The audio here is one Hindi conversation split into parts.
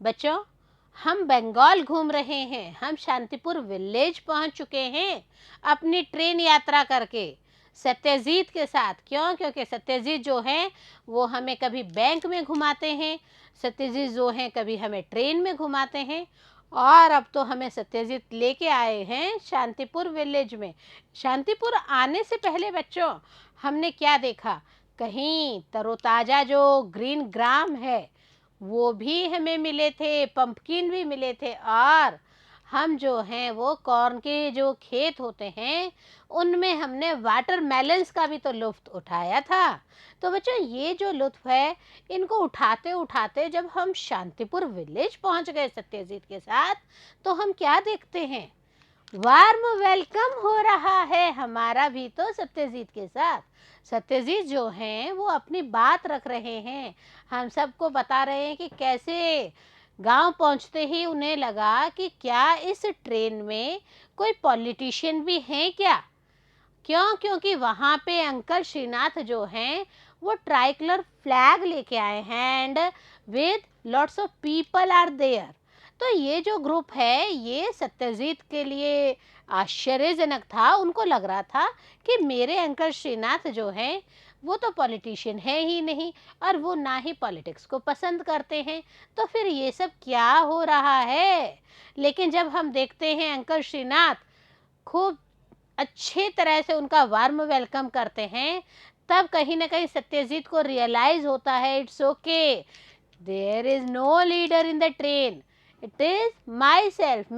बच्चों, हम बंगाल घूम रहे हैं। हम शांतिपुर विलेज पहुंच चुके हैं अपनी ट्रेन यात्रा करके सत्यजीत के साथ। क्यों? क्योंकि सत्यजीत जो हैं वो हमें कभी बैंक में घुमाते हैं, सत्यजीत जो हैं कभी हमें ट्रेन में घुमाते हैं, और अब तो हमें सत्यजीत लेके आए हैं शांतिपुर विलेज में। शांतिपुर आने से पहले बच्चों हमने क्या देखा? कहीं तरोताज़ा जो ग्रीन ग्राम है वो भी हमें मिले थे, पंपकिन भी मिले थे, और हम जो हैं वो कॉर्न के जो खेत होते हैं उनमें हमने वाटरमेलन्स का भी तो लुत्फ़ उठाया था। तो बच्चों, ये जो लुत्फ़ है इनको उठाते उठाते जब हम शांतिपुर विलेज पहुंच गए सत्यजीत के साथ, तो हम क्या देखते हैं? वार्म वेलकम हो रहा है हमारा भी तो सत्यजीत के साथ। सत्यजीत जो हैं वो अपनी बात रख रहे हैं, हम सबको बता रहे हैं कि कैसे गांव पहुंचते ही उन्हें लगा कि क्या इस ट्रेन में कोई पॉलिटिशियन भी हैं क्या। क्यों? क्योंकि वहाँ पे अंकल श्रीनाथ जो हैं वो ट्राइकलर फ्लैग लेके आए हैं and with lots of people are there. तो ये जो ग्रुप है ये सत्यजीत के लिए आश्चर्यजनक था। उनको लग रहा था कि मेरे अंकल श्रीनाथ जो हैं वो तो पॉलिटिशियन है ही नहीं, और वो ना ही पॉलिटिक्स को पसंद करते हैं, तो फिर ये सब क्या हो रहा है। लेकिन जब हम देखते हैं अंकल श्रीनाथ खूब अच्छे तरह से उनका वार्म वेलकम करते हैं, तब कहीं ना कहीं सत्यजीत को रियलाइज होता है, it's okay, there is no leader in the train, it is myself,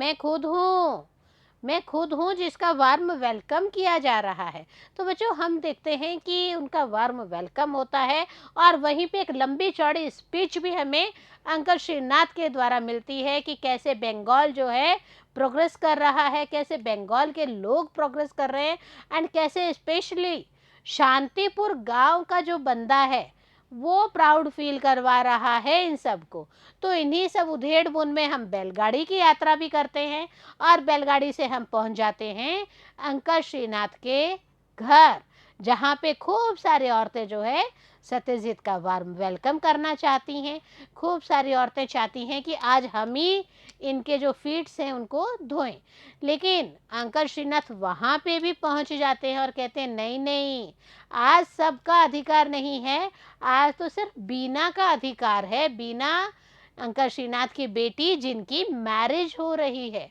मैं खुद हूँ जिसका वार्म वेलकम किया जा रहा है। तो बच्चों, हम देखते हैं कि उनका वार्म वेलकम होता है, और वहीं पे एक लंबी चौड़ी स्पीच भी हमें अंकल श्रीनाथ के द्वारा मिलती है कि कैसे बंगाल जो है प्रोग्रेस कर रहा है, कैसे बंगाल के लोग प्रोग्रेस कर रहे हैं, एंड कैसे स्पेशली शांतिपुर गांव का जो बंदा है वो प्राउड फील करवा रहा है इन सबको। तो इन्हीं सब उधेड़ बुन में हम बैलगाड़ी की यात्रा भी करते हैं, और बैलगाड़ी से हम पहुंच जाते हैं अंकल श्रीनाथ के घर, जहाँ पे खूब सारी औरतें जो है सत्यजीत का वार्म वेलकम करना चाहती हैं। खूब सारी औरतें चाहती हैं कि आज हम ही इनके जो फीट्स हैं उनको धोएं। लेकिन अंकल श्रीनाथ वहाँ पे भी पहुँच जाते हैं और कहते हैं नहीं नहीं, आज सबका अधिकार नहीं है, आज तो सिर्फ बीना का अधिकार है। बीना अंकल श्रीनाथ की बेटी जिनकी मैरिज हो रही है।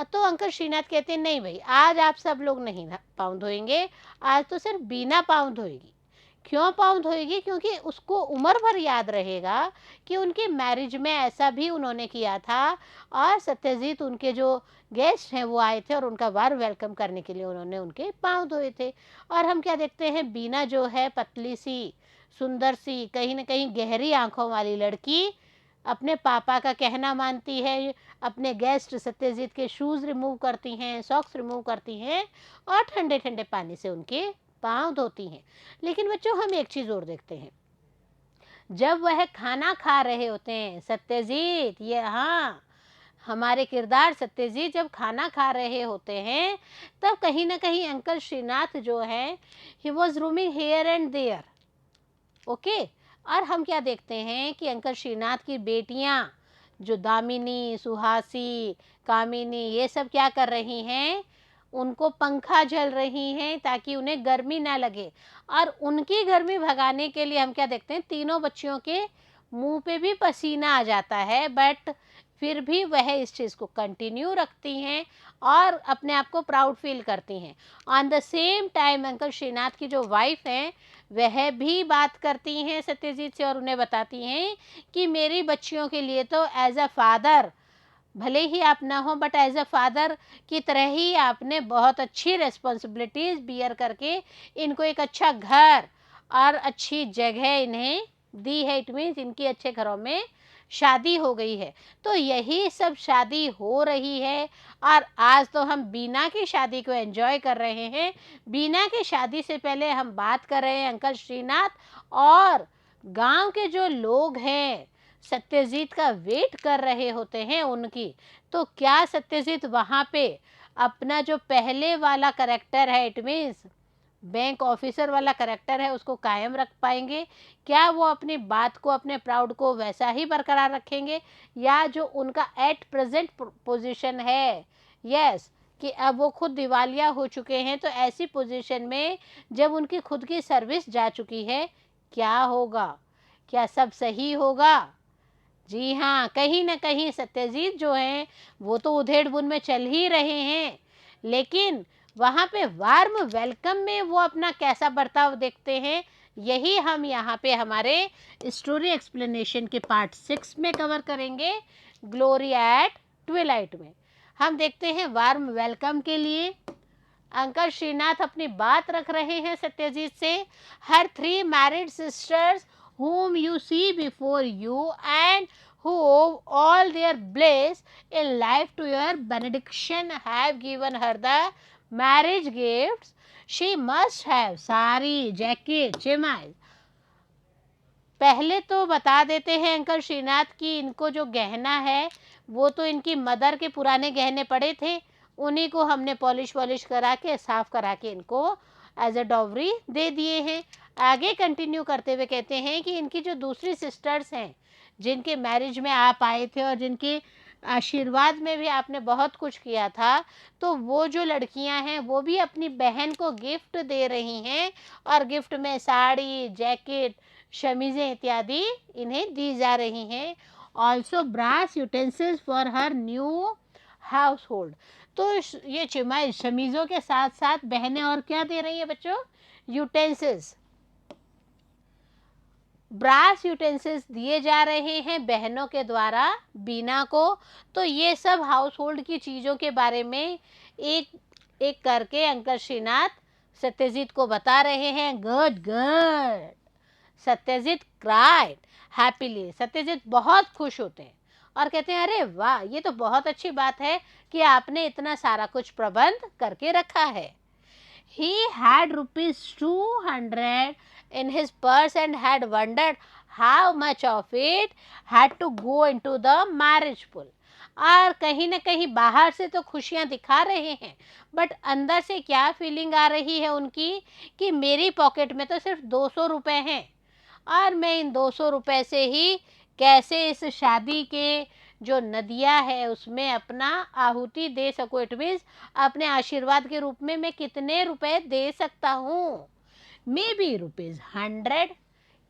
तो अंकल श्रीनाथ कहते हैं नहीं भाई, आज आप सब लोग नहीं पाँव धोएंगे, आज तो सिर्फ बीना पाँव धोएगी। क्यों पाँव धोएगी? क्योंकि उसको उम्र भर याद रहेगा कि उनकी मैरिज में ऐसा भी उन्होंने किया था, और सत्यजीत उनके जो गेस्ट हैं वो आए थे और उनका वार वेलकम करने के लिए उन्होंने उनके पाँव धोए थे। और हम क्या देखते हैं? बीना जो है पतली सी, सुंदर सी, कहीं ना कहीं गहरी आंखों वाली लड़की अपने पापा का कहना मानती है, अपने गेस्ट सत्यजीत के शूज़ रिमूव करती हैं, सॉक्स रिमूव करती हैं, और ठंडे ठंडे पानी से उनके पाँव धोती हैं। लेकिन बच्चों, हम एक चीज़ और देखते हैं, जब वह खाना खा रहे होते हैं सत्यजीत, ये हाँ, हमारे किरदार सत्यजीत जब खाना खा रहे होते हैं, तब कहीं ना कहीं अंकल श्रीनाथ जो है he was roaming here and there, okay. और हम क्या देखते हैं कि अंकल श्रीनाथ की बेटियां जो दामिनी, सुहासी, कामिनी, ये सब क्या कर रही हैं? उनको पंखा झल रही हैं ताकि उन्हें गर्मी ना लगे। और उनकी गर्मी भगाने के लिए हम क्या देखते हैं? तीनों बच्चियों के मुंह पे भी पसीना आ जाता है, बट फिर भी वह इस चीज़ को कंटिन्यू रखती हैं और अपने आप को प्राउड फील करती हैं। On the same time uncle Srinath की जो वाइफ हैं वह भी बात करती हैं सत्यजीत से, और उन्हें बताती हैं कि मेरी बच्चियों के लिए तो एज अ फादर, भले ही आप ना हो, बट एज अ फादर की तरह ही आपने बहुत अच्छी रिस्पॉन्सिबिलिटीज़ बियर करके इनको एक अच्छा घर और अच्छी जगह इन्हें दी है। इट मीन्स इनकी अच्छे घरों में शादी हो गई है। तो यही सब शादी हो रही है, और आज तो हम बीना की शादी को एंजॉय कर रहे हैं। बीना की शादी से पहले हम बात कर रहे हैं अंकल श्रीनाथ और गांव के जो लोग हैं सत्यजीत का वेट कर रहे होते हैं उनकी। तो क्या सत्यजीत वहाँ पे अपना जो पहले वाला करेक्टर है, इट मीन्स बैंक ऑफिसर वाला करेक्टर है उसको कायम रख पाएंगे? क्या वो अपनी बात को, अपने प्राउड को वैसा ही बरकरार रखेंगे, या जो उनका एट प्रेजेंट पोजीशन है, यस, कि अब वो खुद दिवालिया हो चुके हैं, तो ऐसी पोजीशन में जब उनकी खुद की सर्विस जा चुकी है, क्या होगा? क्या सब सही होगा? जी हाँ, कहीं ना कहीं सत्यजीत जो हैं वो तो उधेड़ बुन में चल ही रहे हैं, लेकिन वहाँ पे वार्म वेलकम में वो अपना कैसा बर्ताव देखते हैं, यही हम यहाँ पे हमारे स्टोरी एक्सप्लेनेशन के पार्ट 6 में कवर करेंगे, ग्लोरी एट ट्विलाइट में। हम देखते हैं वार्म वेलकम के लिए अंकल श्रीनाथ अपनी बात रख रहे हैं सत्यजीत से। हर 3 married sisters whom you see before you and who owe all their bliss in life to your benediction have given her the marriage gifts she must have sari, jacket, chemise। पहले तो बता देते हैं अंकल श्रीनाथ की इनको जो गहना है वो तो इनकी मदर के पुराने गहने पड़े थे, उन्हीं को हमने पॉलिश वॉलिश करा के साफ करा के इनको एज अ डॉवरी दे दिए हैं। आगे कंटिन्यू करते हुए कहते हैं कि इनकी जो दूसरी सिस्टर्स हैं जिनके मैरिज में आप आए थे और जिनके आशीर्वाद में भी आपने बहुत कुछ किया था, तो वो जो लड़कियां हैं वो भी अपनी बहन को गिफ्ट दे रही हैं और गिफ्ट में साड़ी, जैकेट, शमीज़ें इत्यादि इन्हें दी जा रही हैं। Also brass utensils for her new household. तो ये शमीज़ों के साथ साथ बहनें और क्या दे रही हैं बच्चों? यूटेंसिल्स, ब्रास यूटेंसिल्स दिए जा रहे हैं बहनों के द्वारा बीना को। तो ये सब हाउस होल्ड की चीज़ों के बारे में एक एक करके अंकल श्रीनाथ सत्यजीत को बता रहे हैं। Good good, Satyajit cried happily. Satyajit बहुत खुश होते हैं और कहते हैं अरे वाह, ये तो बहुत अच्छी बात है कि आपने इतना सारा कुछ प्रबंध करके रखा है। He had ₹200 in his purse and had wondered how much of it had to go into the marriage pool। और कहीं ना कहीं बाहर से तो खुशियां दिखा रहे हैं, बट अंदर से क्या फीलिंग आ रही है उनकी कि मेरी पॉकेट में तो सिर्फ 200 रुपये हैं और मैं इन 200 रुपये से ही कैसे इस शादी के जो नदियाँ है उसमें अपना आहुति दे सकूँ। इट मीन्स अपने आशीर्वाद के रूप में मैं कितने रुपए दे सकता हूँ? मे बी ₹100,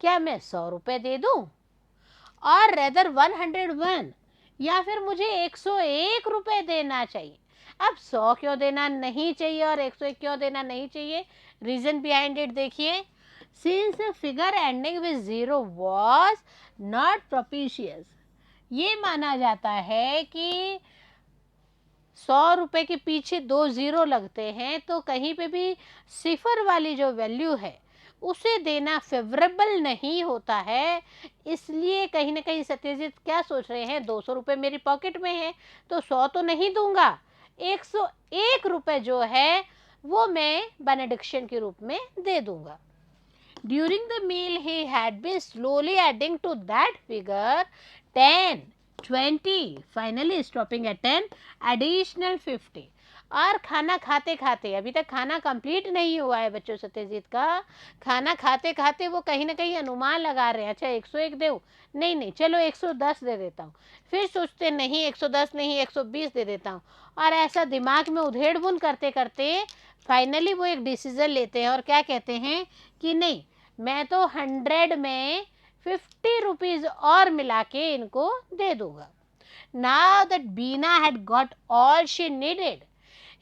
क्या मैं 100 रुपये दे दूँ? और रेदर 101, या फिर मुझे 101 रुपये देना चाहिए? अब 100 क्यों देना नहीं चाहिए और 101 क्यों देना नहीं चाहिए? रीज़न बिहाइंड इट देखिए। Since the figure ending with 0 was not propitious, ये माना जाता है कि 100 रुपये के पीछे 2 ज़ीरो लगते हैं, तो कहीं पे भी सिफर वाली जो वैल्यू है उसे देना फेवरेबल नहीं होता है। इसलिए कहीं ना कहीं सत्यजीत क्या सोच रहे हैं, 200 रुपये मेरी पॉकेट में है तो 100 तो नहीं दूंगा, 101 रुपये जो है वो मैं बेनेडिक्शन के रूप में दे दूंगा। During the meal he had been slowly adding to that figure 10, 20, finally stopping at 10, additional 50। और खाना खाते खाते, अभी तक खाना कंप्लीट नहीं हुआ है बच्चों सत्यजीत का, खाना खाते खाते वो कहीं ना कहीं अनुमान लगा रहे हैं, अच्छा 101 दे, नहीं नहीं चलो 110 दे देता हूँ, फिर सोचते नहीं 110 नहीं 120 दे देता हूँ, और ऐसा दिमाग में उधेड़ बुन करते करते फाइनली वो एक डिसीजन लेते हैं और क्या कहते हैं कि नहीं, मैं तो 100 में 50 रुपीज़ और मिला के इनको दे दूंगा। Now that Beena had got all she needed,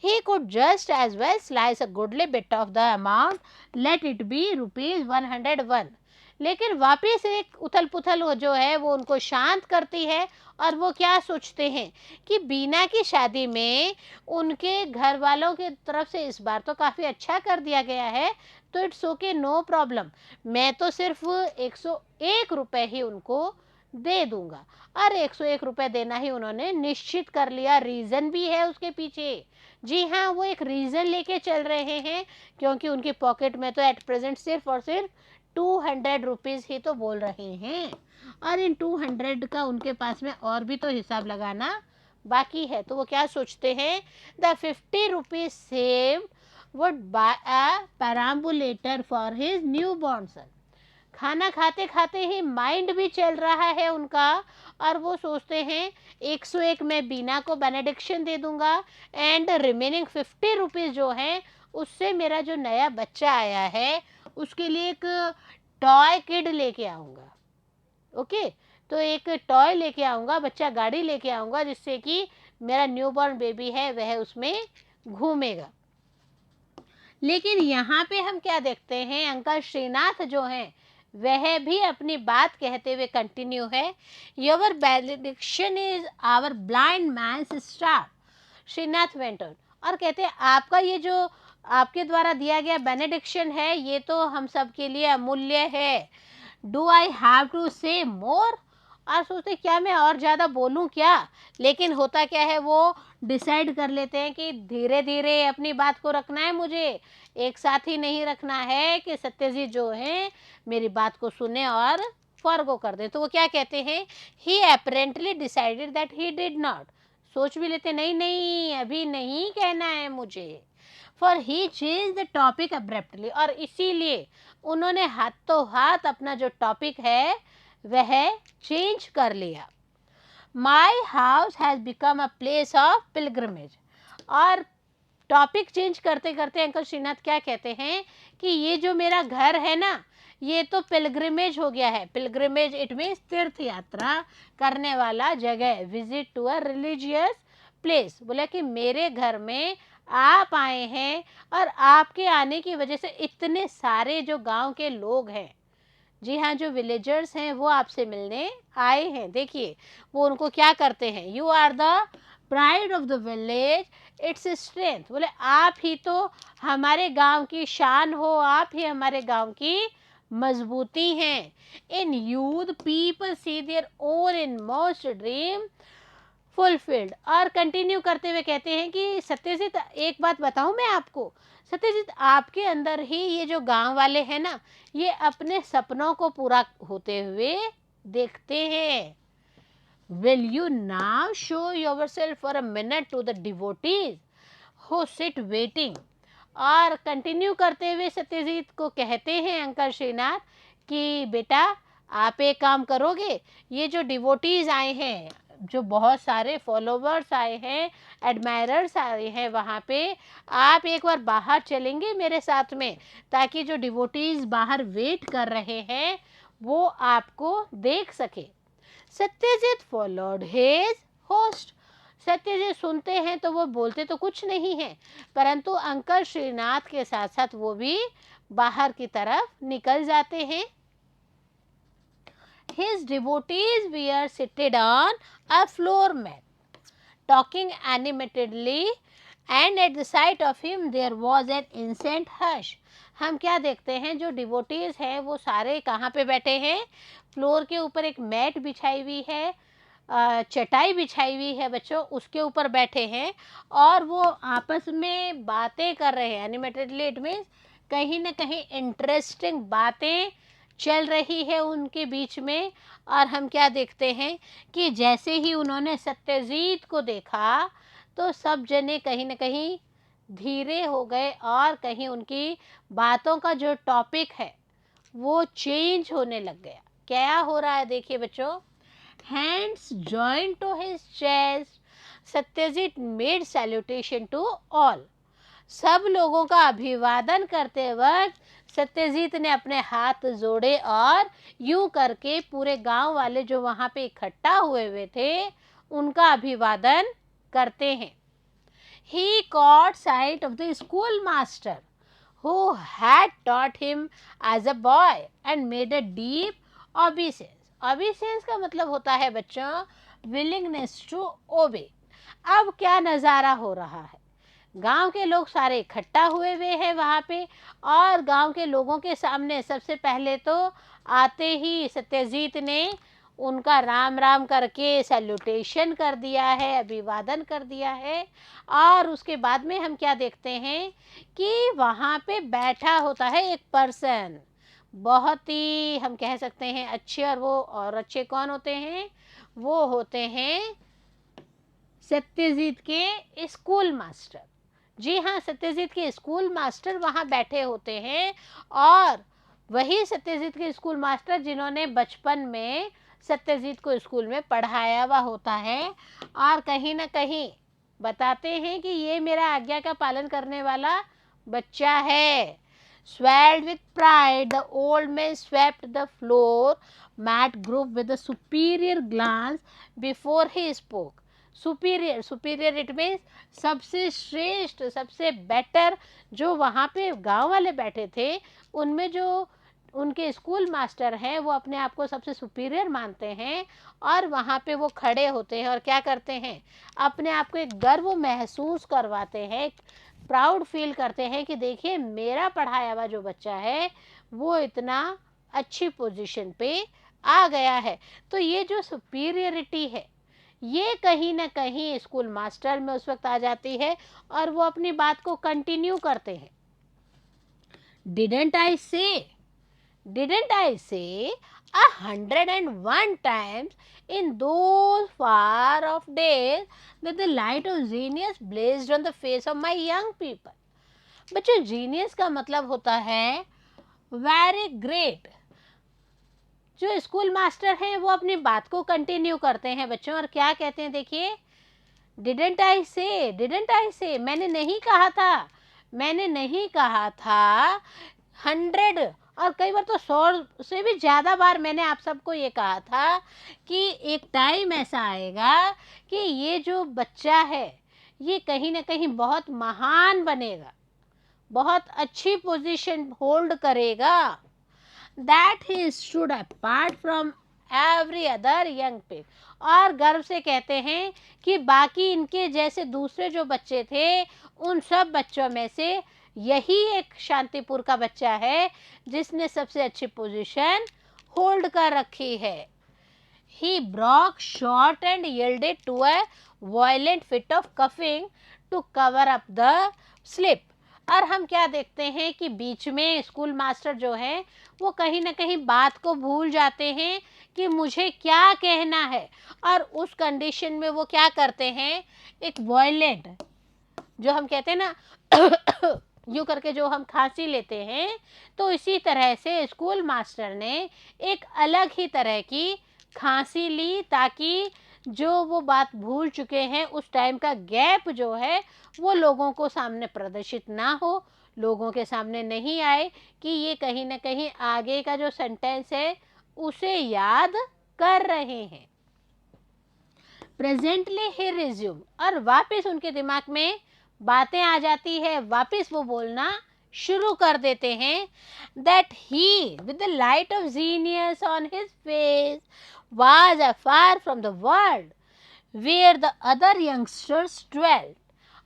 he could just as well slice a goodly bit of the amount, let it be ₹101। लेकिन वापस एक उथल पुथल जो है वो उनको शांत करती है और वो क्या सोचते हैं कि बीना की शादी में उनके घर वालों की तरफ से इस बार तो काफ़ी अच्छा कर दिया गया है, तो इट्स ओके, नो प्रॉब्लम, मैं तो सिर्फ 101 रुपये ही उनको दे दूंगा। और 101 रुपये देना ही उन्होंने निश्चित कर लिया। रीज़न भी है उसके पीछे, जी हाँ, वो एक रीज़न लेके चल रहे हैं क्योंकि उनकी पॉकेट में तो एट प्रेजेंट सिर्फ और सिर्फ 200 रुपीज़ ही तो बोल रहे हैं, और इन 200 का उनके पास में और भी तो हिसाब लगाना बाकी है। तो वो क्या सोचते हैं, the 50 rupees save would buy a perambulator for his newborn son. खाना खाते खाते ही माइंड भी चल रहा है उनका, और वो सोचते हैं 101 मैं बीना को बेनेडिक्शन दे दूंगा, एंड रिमेनिंग 50 रुपीज़ जो हैं उससे मेरा जो नया बच्चा आया है उसके लिए एक टॉय किड लेके आऊँगा। ओके, तो एक टॉय लेके आऊँगा, बच्चा गाड़ी लेके आऊँगा, जिससे कि मेरा न्यूबॉर्न बेबी है वह उसमें घूमेगा। लेकिन यहाँ पे हम क्या देखते हैं, अंकल श्रीनाथ जो हैं वह भी अपनी बात कहते हुए कंटिन्यू है, your benediction is our blind man's star. Srinath went on, और कहते हैं आपका ये जो आपके द्वारा दिया गया बेनेडिक्शन है ये तो हम सब के लिए अमूल्य है। डू आई हैव टू से मोर? और सोचते क्या मैं और ज़्यादा बोलूँ क्या, लेकिन होता क्या है वो डिसाइड कर लेते हैं कि धीरे धीरे अपनी बात को रखना है, मुझे एक साथ ही नहीं रखना है कि सत्यजीत जो है मेरी बात को सुने और फॉरगो कर दे। तो वो क्या कहते हैं, he apparently decided that he did not, सोच भी लेते नहीं नहीं अभी नहीं कहना है मुझे, for he change the topic abruptly, और इसीलिए उन्होंने हाथों हाथ अपना जो टॉपिक है वह चेंज कर लिया। My house has become a place of pilgrimage, और टॉपिक चेंज करते करते अंकल श्रीनाथ क्या कहते हैं कि ये जो मेरा घर है ना ये तो पिलग्रिमेज हो गया है। पिलग्रिमेज इट मीन्स तीर्थ यात्रा करने वाला जगह, visit to a religious place. बोला कि मेरे घर में आप आए हैं और आपके आने की वजह से इतने सारे जो गांव के लोग हैं, जी हाँ जो विलेजर्स हैं वो आपसे मिलने आए हैं। देखिए वो उनको क्या करते हैं, you are the pride of the village, its strength. बोले आप ही तो हमारे गांव की शान हो, आप ही हमारे गांव की मजबूती हैं। In youth people see their own in most dream fulfilled. और कंटिन्यू करते हुए कहते हैं कि सत्यजीत एक बात बताऊं मैं आपको, सत्यजीत आपके अंदर ही ये जो गांव वाले हैं ना ये अपने सपनों को पूरा होते हुए देखते हैं। Will you now show yourself for a minute to the devotees who sit waiting. और कंटिन्यू करते हुए सत्यजीत को कहते हैं अंकल श्रीनाथ कि बेटा आप एक काम करोगे, ये जो डिवोटीज आए हैं, जो बहुत सारे फॉलोवर्स आए हैं, एडमायरर्स आए हैं वहाँ पे, आप एक बार बाहर चलेंगे मेरे साथ में, ताकि जो डिवोटीज बाहर वेट कर रहे हैं वो आपको देख सके। Satyajit followed his host. Satyajit सुनते हैं तो वो बोलते तो कुछ नहीं है, परंतु अंकल श्रीनाथ के साथ साथ वो भी बाहर की तरफ निकल जाते हैं। His devotees were seated on a floor mat, talking animatedly, and at the sight of him there was an instant hush. हम क्या देखते हैं, जो डिवोटीज हैं वो सारे कहाँ पे बैठे हैं, फ्लोर के ऊपर एक मैट बिछाई हुई है, चटाई बिछाई हुई है बच्चों, उसके ऊपर बैठे हैं और वो आपस में बातें कर रहे हैं। एनिमेटेडली इट मीन्स कहीं ना कहीं इंटरेस्टिंग बातें चल रही है उनके बीच में। और हम क्या देखते हैं कि जैसे ही उन्होंने सत्यजीत को देखा तो सब जने कहीं ना कहीं धीरे हो गए, और कहीं उनकी बातों का जो टॉपिक है वो चेंज होने लग गया। क्या हो रहा है देखिए बच्चों, hands joined to his chest, Satyajit made salutation to all। सब लोगों का अभिवादन करते वक्त सत्यजीत ने अपने हाथ जोड़े और यूं करके पूरे गांव वाले जो वहां पे इकट्ठा हुए हुए थे उनका अभिवादन करते हैं। He caught sight of the schoolmaster who had taught him as a boy and made a deep obeisance। obeisance का मतलब होता है बच्चों willingness to obey। अब क्या नज़ारा हो रहा है, गांव के लोग सारे इकट्ठा हुए हुए हैं वहाँ पे, और गांव के लोगों के सामने सबसे पहले तो आते ही सत्यजीत ने उनका राम राम करके सैल्यूटेशन कर दिया है, अभिवादन कर दिया है। और उसके बाद में हम क्या देखते हैं कि वहाँ पे बैठा होता है एक पर्सन, बहुत ही हम कह सकते हैं अच्छे, और वो और अच्छे कौन होते हैं, वो होते हैं सत्यजीत के स्कूल मास्टर, जी हाँ, सत्यजीत के स्कूल मास्टर वहाँ बैठे होते हैं और वही सत्यजीत के स्कूल मास्टर जिन्होंने बचपन में सत्यजीत को स्कूल में पढ़ाया हुआ होता है और कहीं ना कहीं बताते हैं कि ये मेरा आज्ञा का पालन करने वाला बच्चा है। Swelled with pride, the old man swept the floor mat group with a superior glance before he spoke. Superior it means सबसे श्रेष्ठ, सबसे बेटर। जो वहाँ पे गांव वाले बैठे थे उनमें जो उनके स्कूल मास्टर हैं वो अपने आप को सबसे सुपीरियर मानते हैं और वहाँ पे वो खड़े होते हैं और क्या करते हैं, अपने आप को एक गर्व महसूस करवाते हैं, प्राउड फील करते हैं कि देखिए मेरा पढ़ाया हुआ जो बच्चा है वो इतना अच्छी पोजीशन पे आ गया है। तो ये जो सुपीरियरिटी है ये कहीं ना कहीं स्कूल मास्टर में उस वक्त आ जाती है और वो अपनी बात को कंटिन्यू करते हैं। डिडंट आई से 101 times in those far off days that the light of genius blazed on the face of my young people. बच्चों, जीनियस का मतलब होता है वेरी ग्रेट। जो स्कूल मास्टर हैं वो अपनी बात को कंटिन्यू करते हैं बच्चों और क्या कहते हैं, देखिए, डिडंट आई से, मैंने नहीं कहा था 100 और कई बार तो 100 से भी ज़्यादा बार मैंने आप सबको ये कहा था कि एक टाइम ऐसा आएगा कि ये जो बच्चा है ये कहीं ना कहीं बहुत महान बनेगा, बहुत अच्छी पोजीशन होल्ड करेगा। That he stood apart from every other young pig. और गर्व से कहते हैं कि बाकी इनके जैसे दूसरे जो बच्चे थे उन सब बच्चों में से यही एक शांतिपुर का बच्चा है जिसने सबसे अच्छी पोजीशन होल्ड कर रखी है। He broke short and yielded to a violent fit of coughing to cover up the slip. और हम क्या देखते हैं कि बीच में स्कूल मास्टर जो है वो कहीं ना कहीं बात को भूल जाते हैं कि मुझे क्या कहना है और उस कंडीशन में वो क्या करते हैं, एक वॉयलेंट, जो हम कहते हैं ना यूँ करके जो हम खांसी लेते हैं, तो इसी तरह से स्कूल मास्टर ने एक अलग ही तरह की खांसी ली ताकि जो वो बात भूल चुके हैं उस टाइम का गैप जो है वो लोगों को सामने प्रदर्शित ना हो, लोगों के सामने नहीं आए कि ये कहीं ना कहीं आगे का जो सेंटेंस है उसे याद कर रहे हैं। प्रेजेंटली ही रिज्यूम, और वापस उनके दिमाग में बातें आ जाती है, वापस वो बोलना शुरू कर देते हैं। That he with the light of genius on his face was afar from the world where the other youngsters dwelt.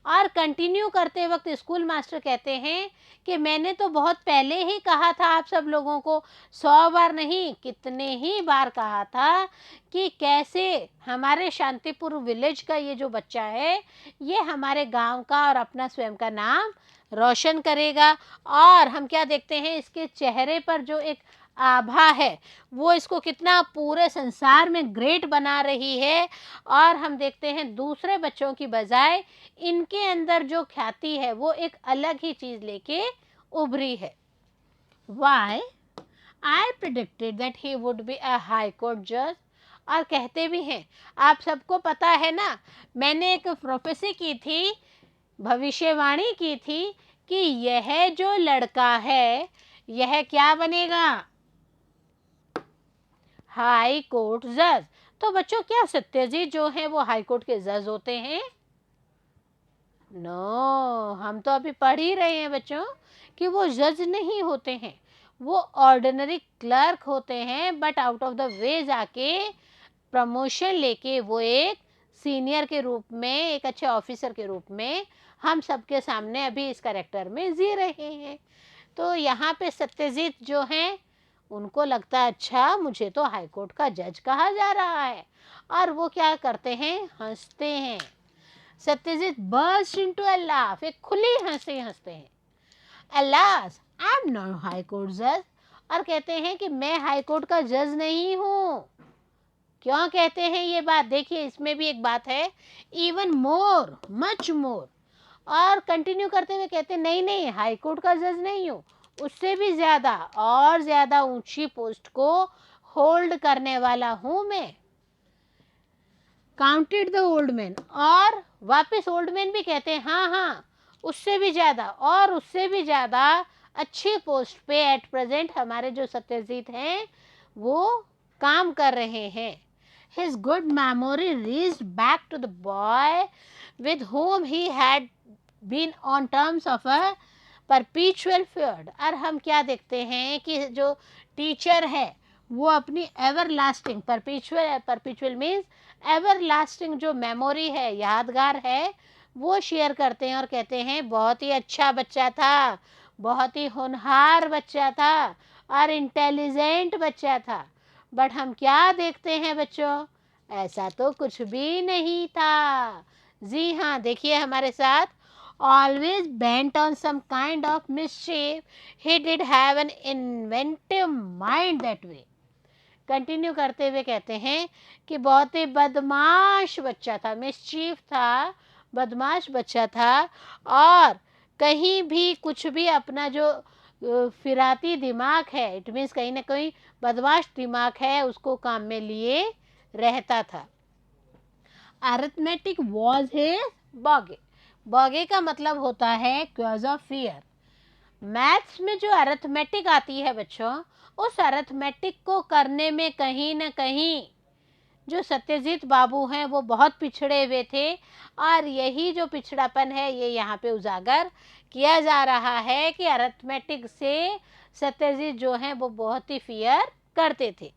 और कंटिन्यू करते वक्त स्कूल मास्टर कहते हैं कि मैंने तो बहुत पहले ही कहा था आप सब लोगों को, 100 बार नहीं कितने ही बार कहा था कि कैसे हमारे शांतिपुर विलेज का ये जो बच्चा है ये हमारे गांव का और अपना स्वयं का नाम रोशन करेगा। और हम क्या देखते हैं, इसके चेहरे पर जो एक आभा है वो इसको कितना पूरे संसार में ग्रेट बना रही है। और हम देखते हैं दूसरे बच्चों की बजाय इनके अंदर जो ख्याति है वो एक अलग ही चीज़ लेके उभरी है। Why? I predicted that he would be a high court judge. और कहते भी हैं, आप सबको पता है ना, मैंने एक प्रोफेसी की थी, भविष्यवाणी की थी कि यह जो लड़का है यह क्या बनेगा, हाई कोर्ट जज। तो बच्चों, क्या सत्यजीत जो है वो हाई कोर्ट के जज होते हैं? नो, हम तो अभी पढ़ ही रहे हैं बच्चों कि वो जज नहीं होते हैं, वो ऑर्डिनरी क्लर्क होते हैं, but out of the way जाके प्रमोशन लेके वो एक सीनियर के रूप में, एक अच्छे ऑफिसर के रूप में हम सबके सामने अभी इस कैरेक्टर में जी रहे हैं। तो यहाँ पे सत्यजीत जो हैं उनको लगता है अच्छा मुझे तो हाई कोर्ट का जज कहा जा रहा है, और वो क्या करते हैं, हंसते हैं। Satyajit burst into a laugh, एक खुली हंसी हंसते हैं। Alas, I am not high court जज। और कहते हैं कि मैं हाई कोर्ट का जज नहीं हूँ। क्यों कहते हैं ये बात, देखिए इसमें भी एक बात है। इवन मोर, मच मोर, और कंटिन्यू करते हुए कहते नहीं नहीं, हाई कोर्ट का जज नहीं हूँ, उससे भी ज़्यादा और ज़्यादा ऊंची पोस्ट को होल्ड करने वाला हूँ मैं। काउंटेड द ओल्ड मैन, और वापस ओल्ड मैन भी कहते हैं हाँ हाँ, उससे भी ज़्यादा और उससे भी ज़्यादा अच्छी पोस्ट पे एट प्रेजेंट हमारे जो सत्यजीत हैं वो काम कर रहे हैं। His good memory reached back to the boy with whom he had been on terms of a perpetual feud। और हम क्या देखते हैं कि जो टीचर है वो अपनी ever lasting, perpetual means ever lasting जो मेमोरी है, यादगार है, वो शेयर करते हैं और कहते हैं बहुत ही अच्छा बच्चा था, बहुत ही होनहार बच्चा था और इंटेलिजेंट बच्चा था। बट हम क्या देखते हैं बच्चों, ऐसा तो कुछ भी नहीं था। जी हाँ, देखिए हमारे साथ, always bent on some kind of mischief, he did have an inventive mind that way। Continue करते हुए कहते हैं कि बहुत ही बदमाश बच्चा था, मिसचीफ था, बदमाश बच्चा था, और कहीं भी कुछ भी अपना जो फिराती दिमाग है, इट मीन्स कहीं ना कहीं बदमाश दिमाग है, उसको काम में लिए रहता था। अरिथमेटिक वॉज हिज बॉगे, बॉगे का मतलब होता है कॉज ऑफ फियर। मैथ्स में जो अरिथमेटिक आती है बच्चों, उस अरिथमेटिक को करने में कहीं ना कहीं जो सत्यजीत बाबू हैं वो बहुत पिछड़े हुए थे, और यही जो पिछड़ापन है ये यहाँ पे उजागर किया जा रहा है कि अरिथमेटिक से सत्यजीत जो हैं वो बहुत ही फियर करते थे।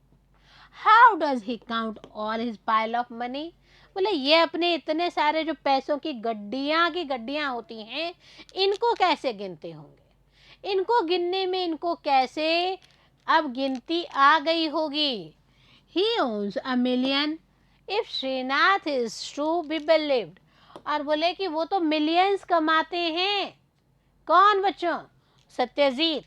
How does he count all his pile of money, बोले ये अपने इतने सारे जो पैसों की गड्डियाँ होती हैं, इनको कैसे गिनते होंगे, इनको गिनने में इनको कैसे अब गिनती आ गई होगी। He owns a million if Srinath is to be believed। और बोले कि वो तो मिलियंस कमाते हैं, कौन बच्चों, सत्यजीत।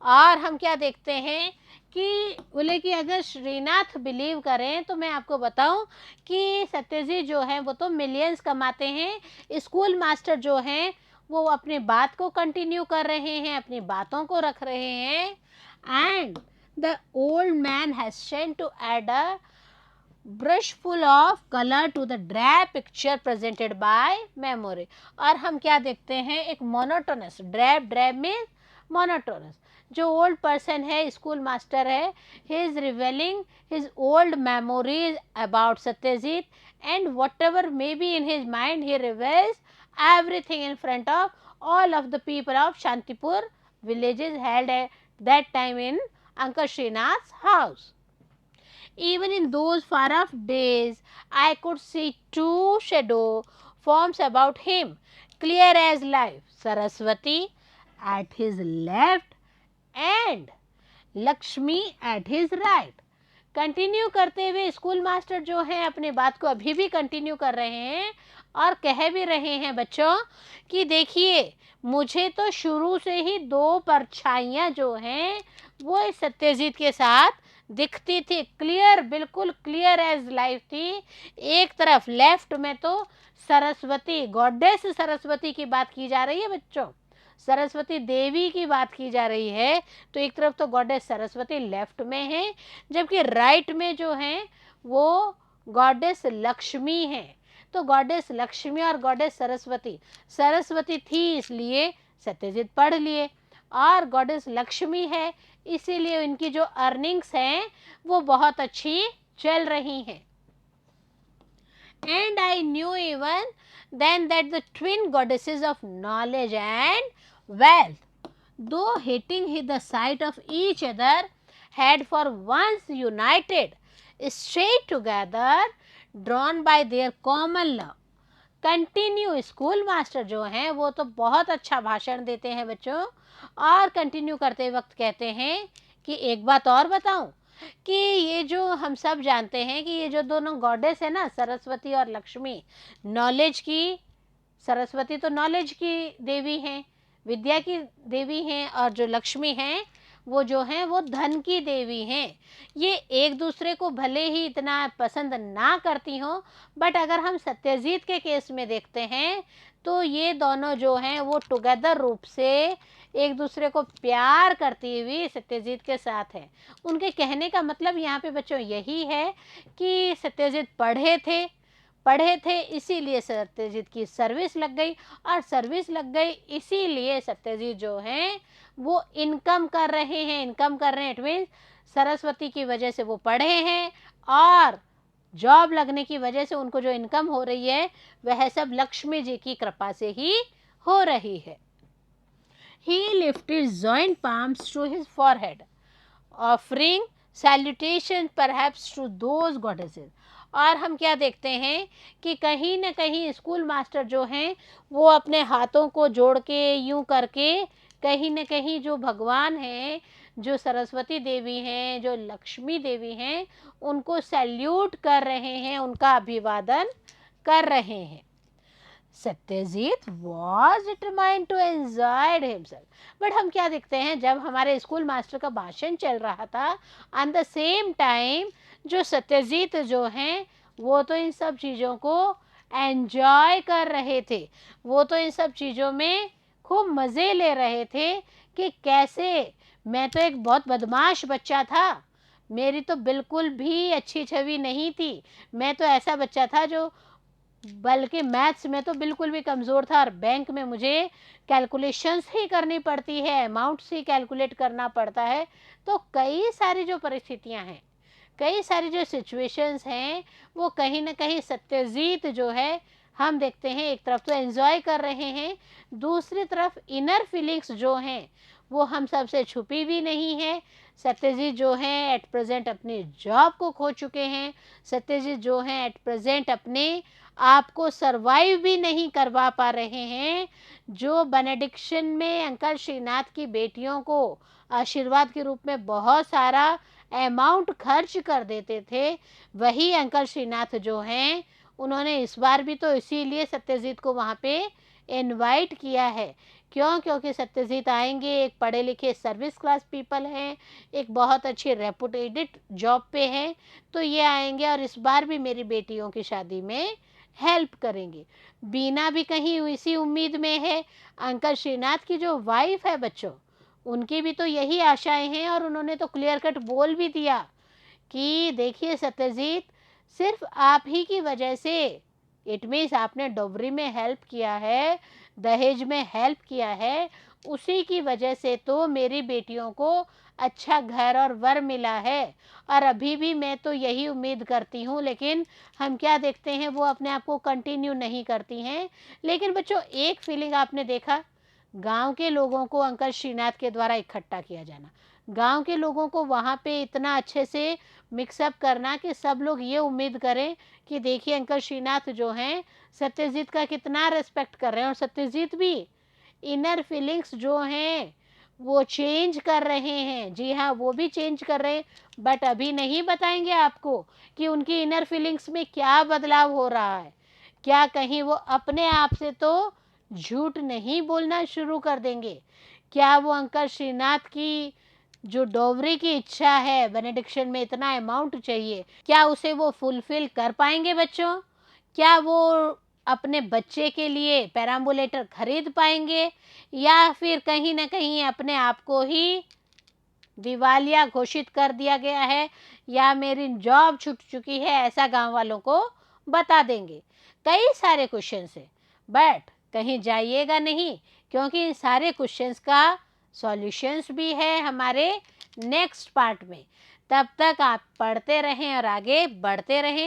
और हम क्या देखते हैं कि बोले कि अगर श्रीनाथ बिलीव करें तो मैं आपको बताऊं कि सत्यजीत जो है वो तो मिलियंस कमाते हैं। स्कूल मास्टर जो हैं वो अपनी बात को कंटिन्यू कर रहे हैं, अपनी बातों को रख रहे हैं। And the old man has sent to add a brush full of colour to the dry picture presented by memory. और हम क्या देखते हैं, एक मोनोटोनस, ड्रैब में मोनोटोनस, जो ओल्ड पर्सन है, स्कूल मास्टर है, he is revealing his old memories about Satyajit, and whatever may be in his mind he reveals everything in front of all of the people of Shantipur villages held at that time in Uncle Srinath's house। Even in those far off days, I could see two shadow forms about him, clear as life, Saraswati at his left and Lakshmi at his right। Continue करते हुए स्कूल मास्टर जो हैं अपनी बात को अभी भी कंटिन्यू कर रहे हैं और कह भी रहे हैं बच्चों कि देखिए मुझे तो शुरू से ही दो परछाइयाँ जो हैं वो इस सत्यजीत के साथ दिखती थी, क्लियर, बिल्कुल क्लियर एज लाइफ थी। एक तरफ लेफ्ट में तो सरस्वती, गॉडेस सरस्वती की बात की जा रही है बच्चों, सरस्वती देवी की बात की जा रही है, तो एक तरफ तो गॉडेस सरस्वती लेफ्ट में है, जबकि राइट में जो है वो गॉडेस लक्ष्मी है। तो गॉडेस लक्ष्मी और गॉडेस सरस्वती, सरस्वती थी इसलिए सत्यजीत पढ़ लिए, और गॉडेस लक्ष्मी है इसीलिए इनकी जो अर्निंग्स हैं वो बहुत अच्छी चल रही हैं। And I knew even then that the twin goddesses of knowledge and wealth, though hating the sight of each other, had for once united, straight together, drawn by their common love। Continue school master जो हैं वो तो बहुत अच्छा भाषण देते हैं बच्चों, और कंटिन्यू करते वक्त कहते हैं कि एक बात और बताऊं कि ये जो हम सब जानते हैं कि ये जो दोनों गॉडेस है ना, सरस्वती और लक्ष्मी, नॉलेज की, सरस्वती तो नॉलेज की देवी हैं, विद्या की देवी हैं, और जो लक्ष्मी हैं वो जो हैं वो धन की देवी हैं। ये एक दूसरे को भले ही इतना पसंद ना करती हों, बट अगर हम सत्यजीत के केस में देखते हैं तो ये दोनों जो हैं वो टुगेदर रूप से एक दूसरे को प्यार करती हुई सत्यजीत के साथ है। उनके कहने का मतलब यहाँ पे बच्चों यही है कि सत्यजीत पढ़े थे इसीलिए सत्यजीत की सर्विस लग गई, और सर्विस लग गई इसीलिए सत्यजीत जो हैं वो इनकम कर रहे हैं। इट मीन्स सरस्वती की वजह से वो पढ़े हैं, और जॉब लगने की वजह से उनको जो इनकम हो रही है वह सब लक्ष्मी जी की कृपा से ही हो रही है। He lifted joint palms to his forehead, offering salutation perhaps to those goddesses. और हम क्या देखते हैं कि कहीं न कहीं स्कूल मास्टर जो हैं वो अपने हाथों को जोड़ के यूं करके कहीं न कहीं जो भगवान हैं, जो सरस्वती देवी हैं, जो लक्ष्मी देवी हैं, उनको सैल्यूट कर रहे हैं, उनका अभिवादन कर रहे हैं। Satyajit was determined to enjoy himself. But हम क्या देखते हैं, जब हमारे स्कूल मास्टर का भाषण चल रहा था, एट द सेम टाइम जो सत्यजीत जो हैं वो तो इन सब चीज़ों को एंजॉय कर रहे थे। वो तो इन सब चीज़ों में खूब मज़े ले रहे थे कि कैसे, मैं तो एक बहुत बदमाश बच्चा था, मेरी तो बिल्कुल भी अच्छी छवि नहीं थी, मैं तो ऐसा बच्चा था जो बल्कि मैथ्स में तो बिल्कुल भी कमज़ोर था, और बैंक में मुझे कैलकुलेशंस ही करनी पड़ती है, अमाउंट्स ही कैलकुलेट करना पड़ता है। तो कई सारी जो परिस्थितियां हैं, कई सारी जो सिचुएशंस हैं, वो कहीं ना कहीं सत्यजीत जो है, हम देखते हैं एक तरफ तो एंजॉय कर रहे हैं, दूसरी तरफ इनर फीलिंग्स जो हैं वो हम सबसे छुपी भी नहीं है। सत्यजीत जो हैं एट प्रेजेंट अपनी जॉब को खो चुके हैं। सत्यजीत जो हैं एट प्रेजेंट अपने आपको सरवाइव भी नहीं करवा पा रहे हैं। जो बेनेडिक्शन में अंकल श्रीनाथ की बेटियों को आशीर्वाद के रूप में बहुत सारा अमाउंट खर्च कर देते थे, वही अंकल श्रीनाथ जो हैं उन्होंने इस बार भी तो इसीलिए सत्यजीत को वहाँ पे इनवाइट किया है। क्यों? क्योंकि सत्यजीत आएंगे, एक पढ़े लिखे सर्विस क्लास पीपल हैं, एक बहुत अच्छी रेपुटेटेड जॉब पे हैं, तो ये आएंगे और इस बार भी मेरी बेटियों की शादी में हेल्प करेंगे। बीना भी कहीं इसी उम्मीद में है। अंकल श्रीनाथ की जो वाइफ है बच्चों, उनकी भी तो यही आशाएं हैं, और उन्होंने तो क्लियर कट बोल भी दिया कि देखिए सत्यजीत, सिर्फ आप ही की वजह से, इट मीन्स आपने डोवरी में हेल्प किया है, दहेज में हेल्प किया है, उसी की वजह से तो मेरी बेटियों को अच्छा घर और वर मिला है, और अभी भी मैं तो यही उम्मीद करती हूँ। लेकिन हम क्या देखते हैं, वो अपने आप को कंटिन्यू नहीं करती हैं। लेकिन बच्चों एक फीलिंग आपने देखा, गांव के लोगों को अंकल श्रीनाथ के द्वारा इकट्ठा किया जाना, गांव के लोगों को वहाँ पे इतना अच्छे से मिक्सअप करना कि सब लोग ये उम्मीद करें कि देखिए अंकल श्रीनाथ जो हैं सत्यजीत का कितना रिस्पेक्ट कर रहे हैं, और सत्यजीत भी इनर फीलिंग्स जो हैं वो चेंज कर रहे हैं। जी हाँ, वो भी चेंज कर रहे हैं, बट अभी नहीं बताएंगे आपको कि उनकी इनर फीलिंग्स में क्या बदलाव हो रहा है। क्या कहीं वो अपने आप से तो झूठ नहीं बोलना शुरू कर देंगे? क्या वो अंकल श्रीनाथ की जो डोवरी की इच्छा है, बेनेडिक्शन में इतना अमाउंट चाहिए, क्या उसे वो फुलफिल कर पाएंगे बच्चों? क्या वो अपने बच्चे के लिए पैराम्बुलेटर खरीद पाएंगे, या फिर कहीं ना कहीं अपने आप को ही दिवालिया घोषित कर दिया गया है, या मेरी जॉब छूट चुकी है, ऐसा गांव वालों को बता देंगे? कई सारे क्वेश्चन है, बट कहीं जाइएगा नहीं, क्योंकि इन सारे क्वेश्चंस का सॉल्यूशंस भी है हमारे नेक्स्ट पार्ट में। तब तक आप पढ़ते रहें और आगे बढ़ते रहें।